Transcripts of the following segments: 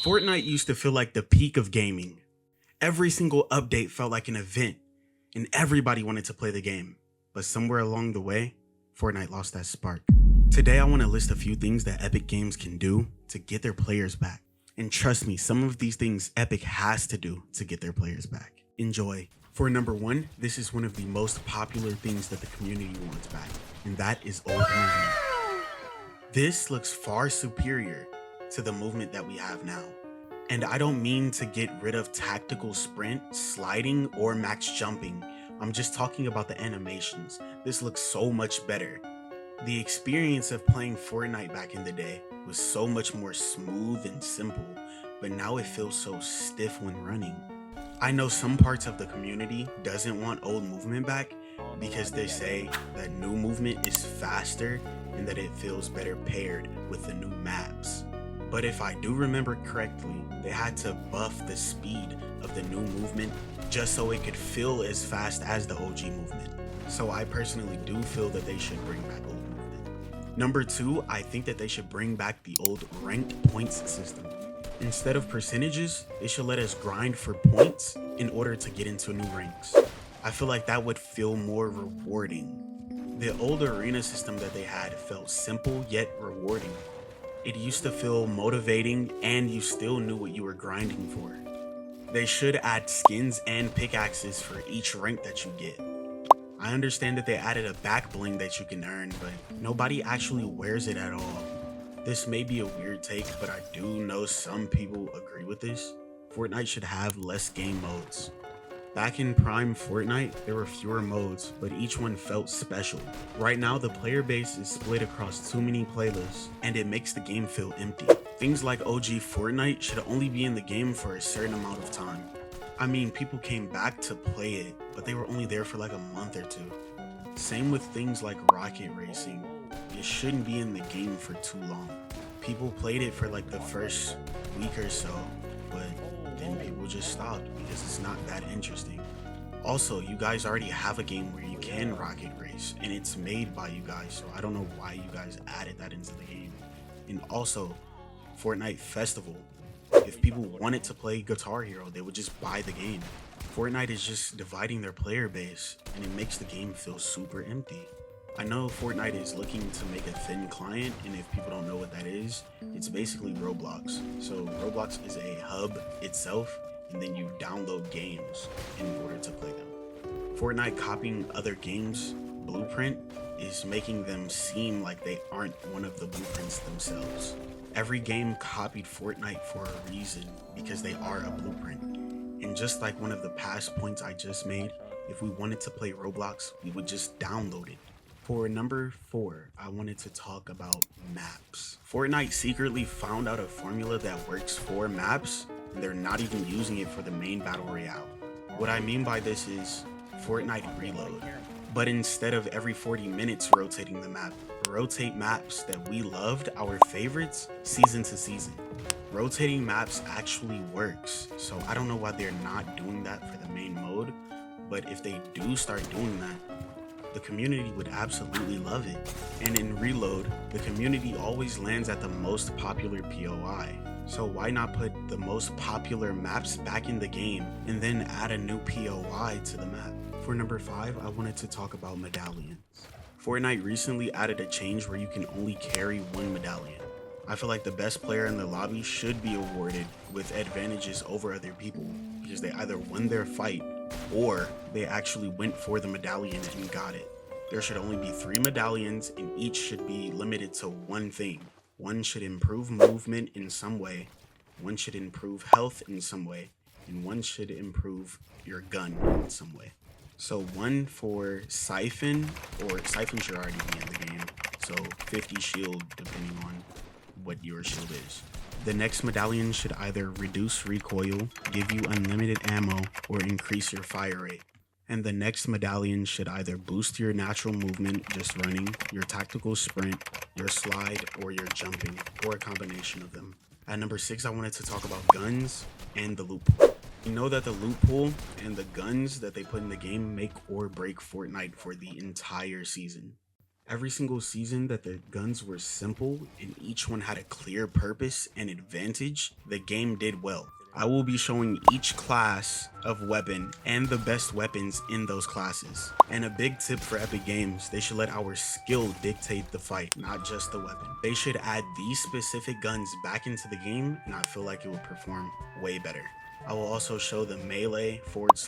Fortnite used to feel like the peak of gaming. Every single update felt like an event, and everybody wanted to play the game. But somewhere along the way, Fortnite lost that spark. Today I want to list a few things that Epic Games can do to get their players back. And trust me, some of these things Epic has to do to get their players back. Enjoy. For number one, this is one of the most popular things that the community wants back, and that is old movement. This looks far superior to the movement that we have now. And I don't mean to get rid of tactical sprint, sliding, or max jumping. I'm just talking about the animations. This looks so much better. The experience of playing Fortnite back in the day was so much more smooth and simple, but now it feels so stiff when running. I know some parts of the community doesn't want old movement back because they say that new movement is faster and that it feels better paired with the new maps. But if I do remember correctly, they had to buff the speed of the new movement just so it could feel as fast as the OG movement. So I personally do feel that they should bring back old movement. Number two, I think that they should bring back the old ranked points system. Instead of percentages, they should let us grind for points in order to get into new ranks. I feel like that would feel more rewarding. The old arena system that they had felt simple yet rewarding. It used to feel motivating and you still knew what you were grinding for. They should add skins and pickaxes for each rank that you get. I understand that they added a back bling that you can earn, but nobody actually wears it at all. This may be a weird take, but I do know some people agree with this. Fortnite should have less game modes. Back in prime Fortnite, there were fewer modes, but each one felt special. Right now, the player base is split across too many playlists, and it makes the game feel empty. Things like OG Fortnite should only be in the game for a certain amount of time. I mean, people came back to play it, but they were only there for like a month or two. Same with things like rocket racing. It shouldn't be in the game for too long. People played it for like the first week or so, but then people just stopped because it's not that interesting. Also, you guys already have a game where you can rocket race, and it's made by you guys, so I don't know why you guys added that into the game. And also, Fortnite Festival. If people wanted to play Guitar Hero, they would just buy the game. Fortnite is just dividing their player base, and it makes the game feel super empty. I know Fortnite is looking to make a thin client, and if people don't know what that is, it's basically Roblox. So Roblox is a hub itself, and then you download games in order to play them. Fortnite copying other games' blueprint is making them seem like they aren't one of the blueprints themselves. Every game copied Fortnite for a reason because they are a blueprint. And just like one of the past points I just made, if we wanted to play Roblox, we would just download it. For number 4, I wanted to talk about maps. Fortnite secretly found out a formula that works for maps, and they're not even using it for the main battle royale. What I mean by this is Fortnite Reload. But instead of every 40 minutes rotating the map, rotate maps that we loved, our favorites, season to season. Rotating maps actually works, so I don't know why they're not doing that for the main mode, but if they do start doing that, the community would absolutely love it. And in Reload, the community always lands at the most popular POI. So why not put the most popular maps back in the game and then add a new POI to the map? For number 5, I wanted to talk about medallions. Fortnite recently added a change where you can only carry one medallion. I feel like the best player in the lobby should be awarded with advantages over other people because they either won their fight or they actually went for the medallion and got it. There should only be 3 medallions and each should be limited to one thing. One should improve movement in some way, one should improve health in some way, and one should improve your gun in some way. So one for Siphon, or Siphon should already be in the game, so 50 shield depending on what your shield is. The next medallion should either reduce recoil, give you unlimited ammo, or increase your fire rate. And the next medallion should either boost your natural movement, just running, your tactical sprint, your slide, or your jumping, or a combination of them. At number 6, I wanted to talk about guns and the loot pool. You know that the loot pool and the guns that they put in the game make or break Fortnite for the entire season. Every single season that the guns were simple and each one had a clear purpose and advantage, the game did well. I will be showing each class of weapon and the best weapons in those classes. And a big tip for Epic Games, they should let our skill dictate the fight, not just the weapon. They should add these specific guns back into the game and I feel like it would perform way better. I will also show the melee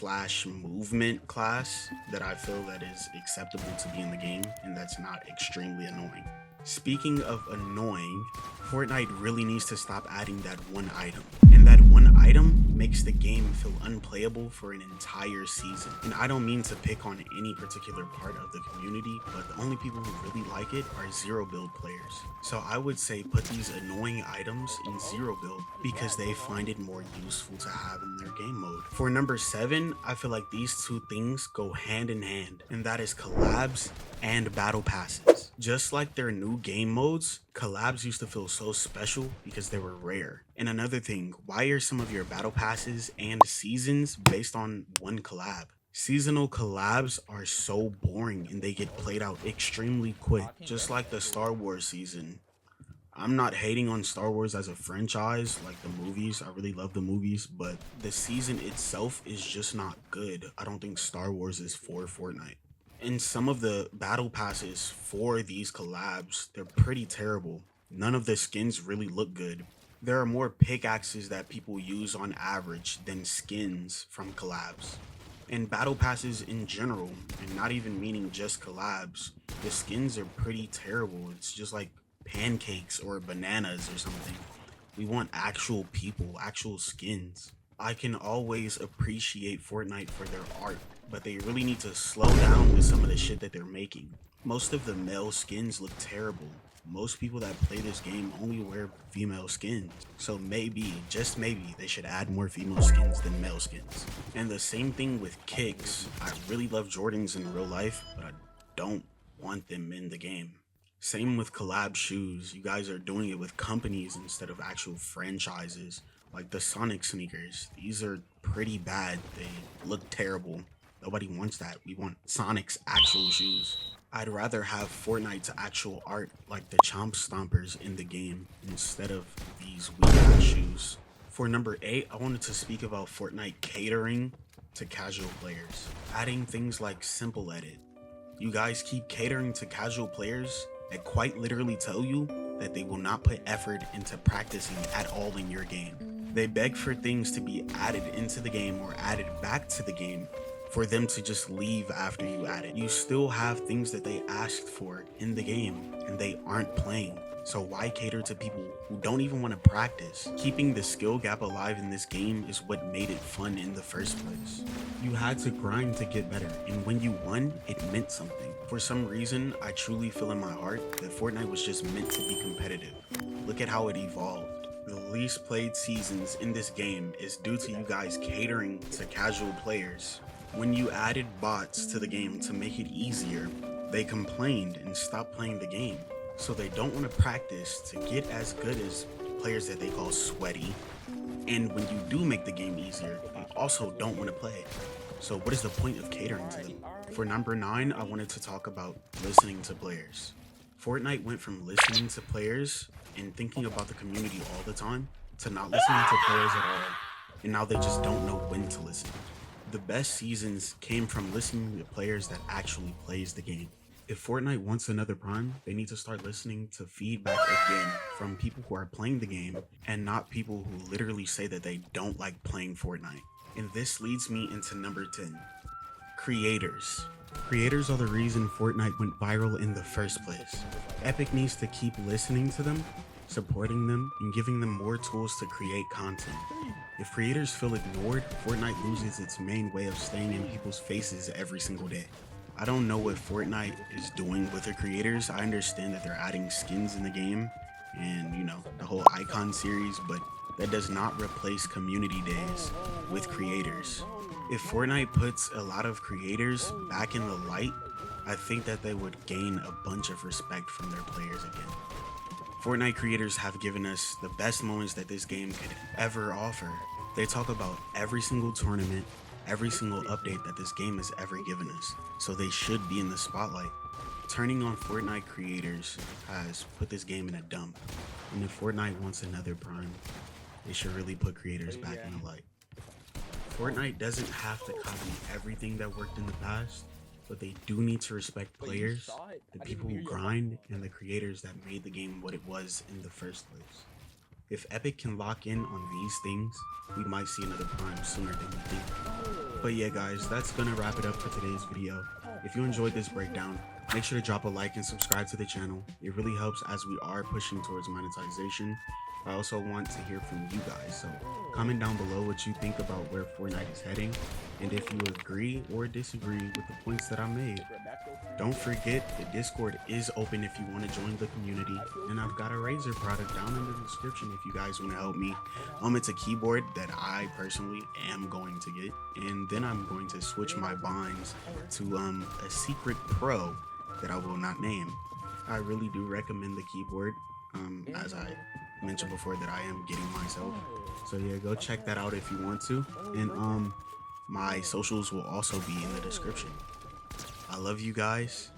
/ movement class that I feel that is acceptable to be in the game and that's not extremely annoying. Speaking of annoying, Fortnite really needs to stop adding that one item. And that one item makes the game feel unplayable for an entire season. And I don't mean to pick on any particular part of the community, but the only people who really like it are zero build players. So I would say put these annoying items in zero build because they find it more useful to have in their game mode. For number 7, I feel like these two things go hand in hand, and that is collabs and battle passes. Just like their new game modes, collabs used to feel so special because they were rare. And another thing, why are some of your battle passes and seasons based on one collab? Seasonal collabs are so boring and they get played out extremely quick, just like the Star Wars season. I'm not hating on Star Wars as a franchise, like the movies. I really love the movies, but the season itself is just not good. I don't think Star Wars is for Fortnite. And some of the battle passes for these collabs, they're pretty terrible. None of the skins really look good. There are more pickaxes that people use on average than skins from collabs. And battle passes in general, and not even meaning just collabs, the skins are pretty terrible. It's just like pancakes or bananas or something. We want actual people, actual skins. I can always appreciate Fortnite for their art, but they really need to slow down with some of the shit that they're making. Most of the male skins look terrible. Most people that play this game only wear female skins. So maybe, just maybe, they should add more female skins than male skins. And the same thing with kicks. I really love Jordans in real life, but I don't want them in the game. Same with collab shoes. You guys are doing it with companies instead of actual franchises. Like the Sonic sneakers. These are pretty bad. They look terrible. Nobody wants that. We want Sonic's actual shoes. I'd rather have Fortnite's actual art like the Chomp Stompers in the game instead of these weak shoes. For number 8, I wanted to speak about Fortnite catering to casual players. Adding things like simple edit. You guys keep catering to casual players that quite literally tell you that they will not put effort into practicing at all in your game. They beg for things to be added into the game or added back to the game for them to just leave after you add it. You still have things that they asked for in the game and they aren't playing. So why cater to people who don't even want to practice? Keeping the skill gap alive in this game is what made it fun in the first place. You had to grind to get better, and when you won, it meant something. For some reason, I truly feel in my heart that Fortnite was just meant to be competitive. Look at how it evolved. The least played seasons in this game is due to you guys catering to casual players. When you added bots to the game to make it easier, they complained and stopped playing the game. So they don't want to practice to get as good as players that they call sweaty. And when you do make the game easier, they also don't want to play. So what is the point of catering to them? For number 9, I wanted to talk about listening to players. Fortnite went from listening to players and thinking about the community all the time to not listening to players at all. And now they just don't know when to listen. The best seasons came from listening to players that actually plays the game. If Fortnite wants another prime, they need to start listening to feedback again from people who are playing the game and not people who literally say that they don't like playing Fortnite. And this leads me into number 10. Creators. Creators are the reason Fortnite went viral in the first place. Epic needs to keep listening to them, supporting them, and giving them more tools to create content. If creators feel ignored, Fortnite loses its main way of staying in people's faces every single day. I don't know what Fortnite is doing with the creators. I understand that they're adding skins in the game and, the whole icon series, but that does not replace community days with creators. If Fortnite puts a lot of creators back in the light, I think that they would gain a bunch of respect from their players again. Fortnite creators have given us the best moments that this game could ever offer. They talk about every single tournament, every single update that this game has ever given us, so they should be in the spotlight. Turning on Fortnite creators has put this game in a dump, and if Fortnite wants another prime, they should really put creators back in the light. Fortnite doesn't have to copy everything that worked in the past, but they do need to respect players, the people who grind, and the creators that made the game what it was in the first place. If Epic can lock in on these things, we might see another prime sooner than we think. But yeah guys, that's gonna wrap it up for today's video. If you enjoyed this breakdown, make sure to drop a like and subscribe to the channel. It really helps as we are pushing towards monetization. I also want to hear from you guys, so comment down below what you think about where Fortnite is heading, and if you agree or disagree with the points that I made. Don't forget, the Discord is open if you want to join the community, and I've got a Razer product down in the description if you guys want to help me. It's a keyboard that I personally am going to get, and then I'm going to switch my binds to a secret pro that I will not name. I really do recommend the keyboard, as I mentioned before that I am getting myself. So yeah, go check that out if you want to, and my socials will also be in the description. I love you guys,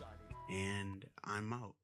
and I'm out.